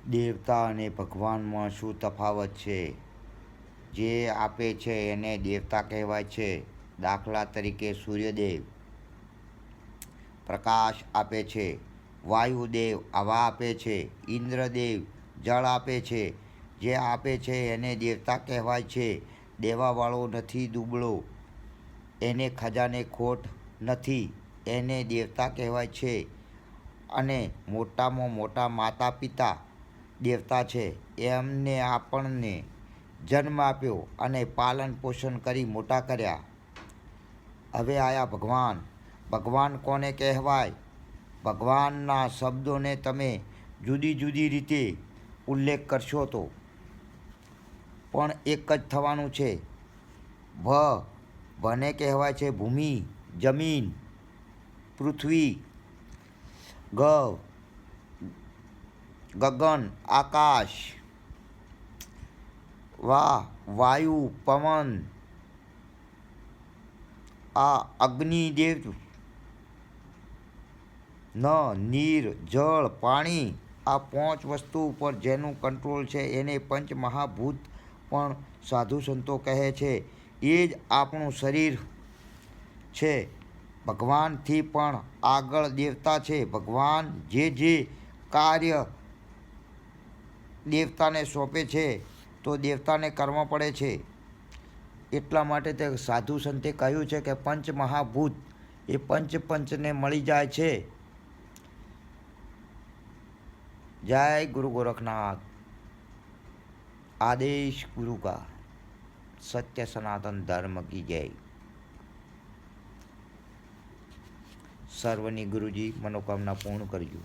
દેવતા અને ભગવાનમાં શું તફાવત છે? જે આપે છે એને દેવતા કહેવાય છે. દાખલા તરીકે સૂર્યદેવ પ્રકાશ આપે છે, વાયુદેવ હવા આપે છે, ઇન્દ્રદેવ જળ આપે છે. જે આપે છે એને દેવતા કહેવાય છે. દેવાવાળો નથી દુબળો, એને ખજાને ખોટ નથી, એને દેવતા કહેવાય છે. અને મોટામાં મોટા માતા પિતા દેવતા છે. એમને આપણને જન્મ આપ્યો અને પાલન પોષણ કરી મોટા કર્યા. હવે આયા ભગવાન. ભગવાન કોને કહેવાય? ભગવાનના શબ્દોને તમે જુદી જુદી રીતે ઉલ્લેખ કરશો તો પણ એક જ થવાનું છે. ભને કહેવાય છે ભૂમિ, જમીન, પૃથ્વી, ગગન, આકાશ, વાયુ, પવન, આ અગ્નિદેવ, નીર, જળ, પાણી. આ 5 વસ્તુ ઉપર જેનું કંટ્રોલ છે એને પંચમહાભૂત પણ સાધુ સંતો કહે છે. એ જ આપણું શરીર છે. ભગવાનથી પણ આગળ દેવતા છે. ભગવાન જે કાર્ય દેવતાને સોંપે છે તો દેવતાને કરવા પડે છે. એટલા માટે તે સાધુ સંતે કહ્યું છે કે પંચમહાભૂત એ પંચને મળી જાય છે. જય ગુરુ गोरखनाथ। आदेश गुरु का। सत्य सनातन धर्म की जय। સર્વની ગુરુજી મનોકામના પૂર્ણ કરજો।